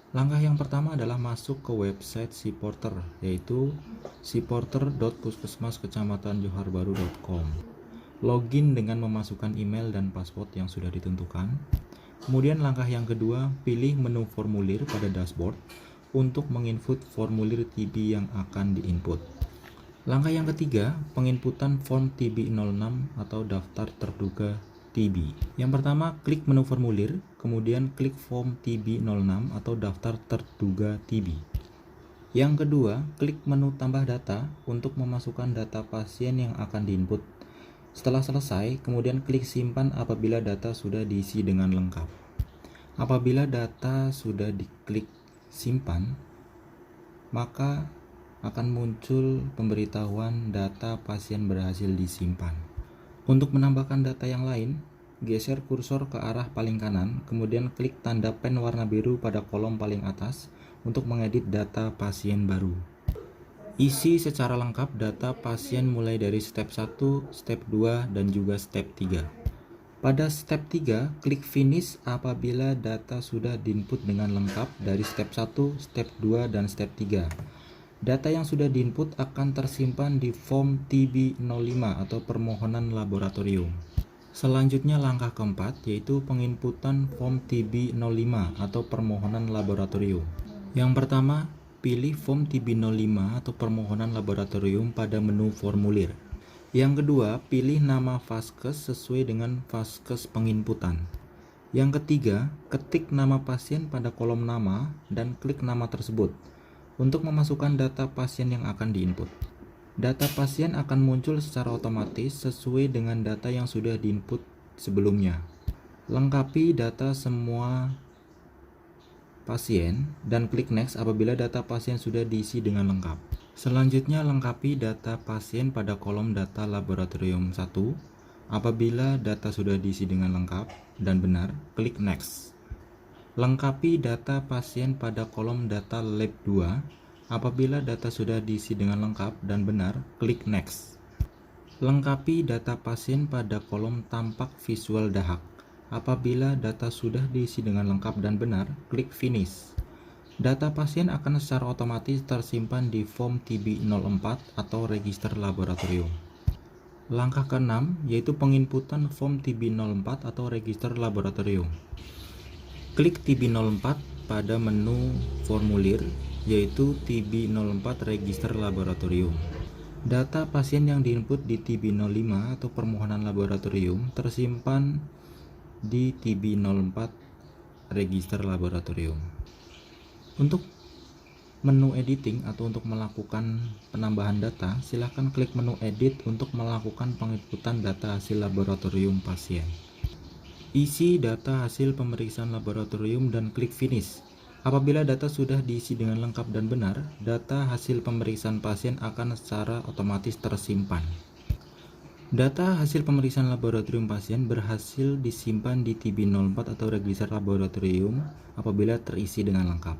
Langkah yang pertama adalah masuk ke website si porter, yaitu siporter.puskesmaskecamatanjoharbaru.com. Login dengan memasukkan email dan password yang sudah ditentukan. Kemudian langkah yang kedua, pilih menu formulir pada dashboard untuk menginput formulir TB yang akan diinput. Langkah yang ketiga, penginputan form TB06 atau daftar terduga TB. Yang pertama, klik menu formulir, kemudian klik form TB06 atau daftar terduga TB. Yang kedua, klik menu tambah data untuk memasukkan data pasien yang akan diinput. Setelah selesai, kemudian klik simpan apabila data sudah diisi dengan lengkap. Apabila data sudah diklik simpan, maka akan muncul pemberitahuan data pasien berhasil disimpan. Untuk menambahkan data yang lain, geser kursor ke arah paling kanan, kemudian klik tanda pen warna biru pada kolom paling atas untuk mengedit data pasien baru. Isi secara lengkap data pasien mulai dari step 1, step 2, dan juga step 3. Pada step 3, klik finish apabila data sudah diinput dengan lengkap dari step 1, step 2, dan step 3. Data yang sudah diinput akan tersimpan di form TB05 atau permohonan laboratorium. Selanjutnya langkah keempat yaitu penginputan form TB05 atau permohonan laboratorium. Yang pertama, pilih form TB05 atau permohonan laboratorium pada menu formulir. Yang kedua, pilih nama vaskes sesuai dengan vaskes penginputan. Yang ketiga, ketik nama pasien pada kolom nama dan klik nama tersebut untuk memasukkan data pasien yang akan diinput. Data pasien akan muncul secara otomatis sesuai dengan data yang sudah diinput sebelumnya. Lengkapi data semua pasien dan klik next apabila data pasien sudah diisi dengan lengkap. Selanjutnya lengkapi data pasien pada kolom data laboratorium 1. Apabila data sudah diisi dengan lengkap dan benar, klik next. Lengkapi data pasien pada kolom data lab 2. Apabila data sudah diisi dengan lengkap dan benar, klik next. Lengkapi data pasien pada kolom tampak visual dahak. Apabila data sudah diisi dengan lengkap dan benar, klik finish. Data pasien akan secara otomatis tersimpan di form TB04 atau register laboratorium. Langkah ke-6 yaitu penginputan form TB04 atau register laboratorium. Klik TB04 pada menu formulir yaitu TB04 register laboratorium. Data pasien yang diinput di TB05 atau permohonan laboratorium tersimpan di TB04 register laboratorium. Untuk menu editing atau untuk melakukan penambahan data, silakan klik menu edit untuk melakukan penginputan data hasil laboratorium pasien. Isi data hasil pemeriksaan laboratorium dan klik finish. Apabila data sudah diisi dengan lengkap dan benar, data hasil pemeriksaan pasien akan secara otomatis tersimpan. Data hasil pemeriksaan laboratorium pasien berhasil disimpan di TB04 atau register laboratorium apabila terisi dengan lengkap.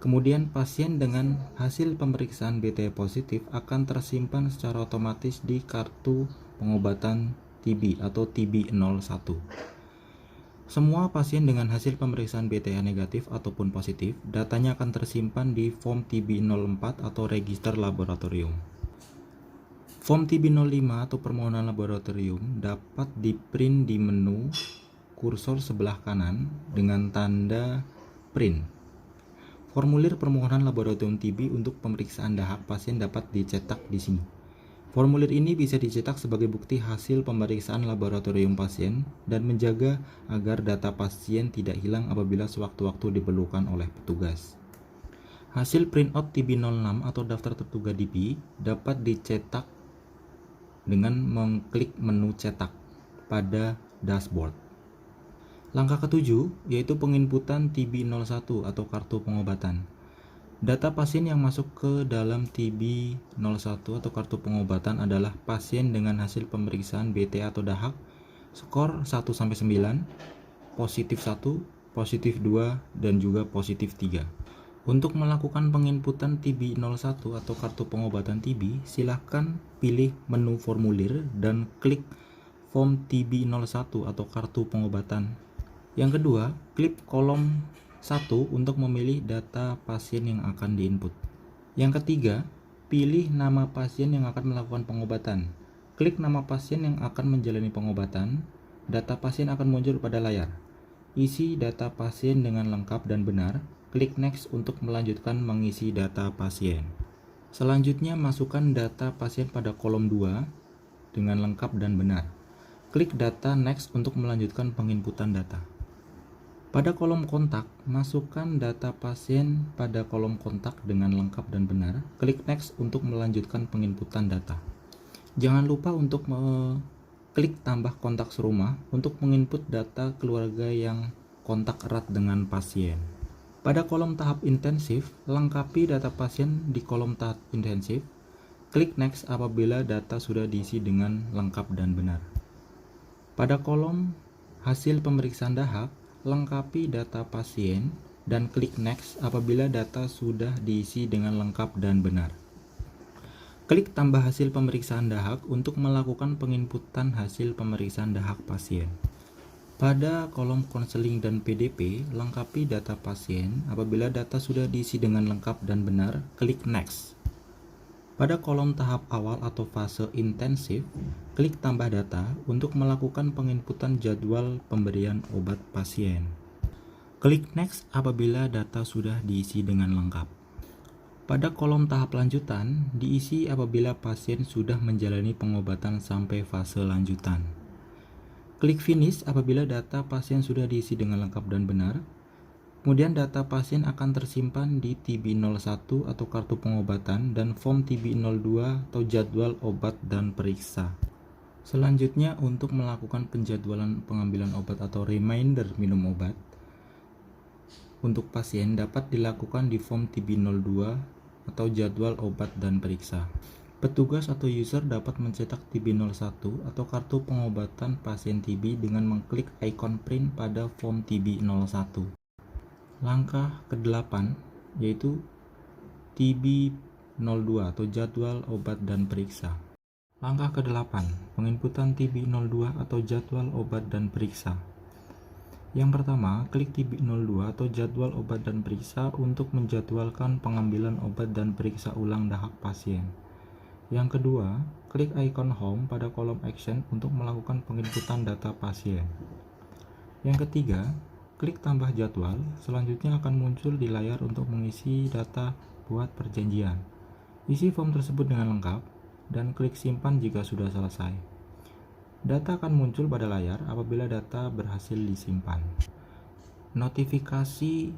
Kemudian pasien dengan hasil pemeriksaan BT positif akan tersimpan secara otomatis di kartu pengobatan TB atau TB01. Semua pasien dengan hasil pemeriksaan BTA negatif ataupun positif, datanya akan tersimpan di form TB04 atau register laboratorium. Form TB05 atau permohonan laboratorium dapat di-print di menu kursor sebelah kanan dengan tanda print. Formulir permohonan laboratorium TB untuk pemeriksaan dahak pasien dapat dicetak di sini. Formulir ini bisa dicetak sebagai bukti hasil pemeriksaan laboratorium pasien dan menjaga agar data pasien tidak hilang apabila sewaktu-waktu diperlukan oleh petugas. Hasil printout TB06 atau daftar terduga TB dapat dicetak dengan mengklik menu cetak pada dashboard. Langkah ke-7 yaitu penginputan TB01 atau kartu pengobatan. Data pasien yang masuk ke dalam TB01 atau kartu pengobatan adalah pasien dengan hasil pemeriksaan BT atau dahak skor 1-9, positif 1, positif 2, dan juga positif 3. Untuk melakukan penginputan TB01 atau kartu pengobatan TB, silahkan pilih menu formulir dan klik form TB01 atau kartu pengobatan. Yang kedua, klik kolom 1 untuk memilih data pasien yang akan diinput. Yang ketiga, pilih nama pasien yang akan melakukan pengobatan. Klik nama pasien yang akan menjalani pengobatan. Data pasien akan muncul pada layar. Isi data pasien dengan lengkap dan benar. Klik next untuk melanjutkan mengisi data pasien. Selanjutnya, masukkan data pasien pada kolom 2 dengan lengkap dan benar. Klik data next untuk melanjutkan penginputan data. Pada kolom kontak, masukkan data pasien pada kolom kontak dengan lengkap dan benar. Klik next untuk melanjutkan penginputan data. Jangan lupa untuk klik tambah kontak serumah untuk menginput data keluarga yang kontak erat dengan pasien. Pada kolom tahap intensif, lengkapi data pasien di kolom tahap intensif. Klik next apabila data sudah diisi dengan lengkap dan benar. Pada kolom hasil pemeriksaan dahak, lengkapi data pasien dan klik next apabila data sudah diisi dengan lengkap dan benar. Klik tambah hasil pemeriksaan dahak untuk melakukan penginputan hasil pemeriksaan dahak pasien. Pada kolom konseling dan PDP, lengkapi data pasien apabila data sudah diisi dengan lengkap dan benar, klik next. Pada kolom tahap awal atau fase intensif, klik tambah data untuk melakukan penginputan jadwal pemberian obat pasien. Klik next apabila data sudah diisi dengan lengkap. Pada kolom tahap lanjutan, diisi apabila pasien sudah menjalani pengobatan sampai fase lanjutan. Klik finish apabila data pasien sudah diisi dengan lengkap dan benar. Kemudian data pasien akan tersimpan di TB01 atau kartu pengobatan dan form TB02 atau jadwal obat dan periksa. Selanjutnya, untuk melakukan penjadwalan pengambilan obat atau reminder minum obat untuk pasien dapat dilakukan di form TB02 atau jadwal obat dan periksa. Petugas atau user dapat mencetak TB01 atau kartu pengobatan pasien TB dengan mengklik ikon print pada form TB01. Langkah ke-8 yaitu TB02 atau jadwal obat dan periksa. Langkah ke-8, penginputan TB02 atau jadwal obat dan periksa. Yang pertama, klik TB02 atau jadwal obat dan periksa untuk menjadwalkan pengambilan obat dan periksa ulang dahak pasien. Yang kedua, klik ikon home pada kolom action untuk melakukan penginputan data pasien. Yang ketiga, klik tambah jadwal, selanjutnya akan muncul di layar untuk mengisi data buat perjanjian. Isi form tersebut dengan lengkap, dan klik simpan jika sudah selesai. Data akan muncul pada layar apabila data berhasil disimpan. Notifikasi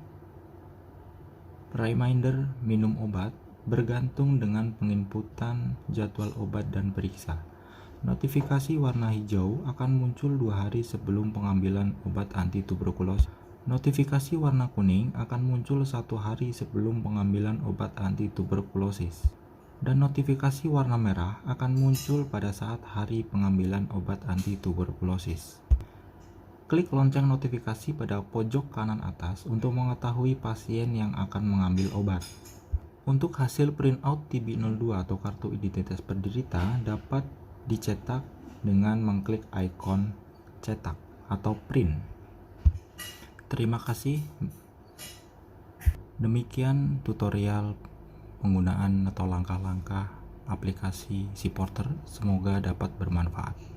reminder minum obat bergantung dengan penginputan jadwal obat dan periksa. Notifikasi warna hijau akan muncul 2 hari sebelum pengambilan obat anti tuberkulosis. Notifikasi warna kuning akan muncul 1 hari sebelum pengambilan obat anti tuberkulosis. Dan notifikasi warna merah akan muncul pada saat hari pengambilan obat anti tuberkulosis. Klik lonceng notifikasi pada pojok kanan atas untuk mengetahui pasien yang akan mengambil obat. Untuk hasil printout TB02 atau kartu identitas penderita dapat dicetak dengan mengklik ikon cetak atau print. Terima kasih. Demikian tutorial penggunaan atau langkah-langkah aplikasi Supporter. Semoga dapat bermanfaat.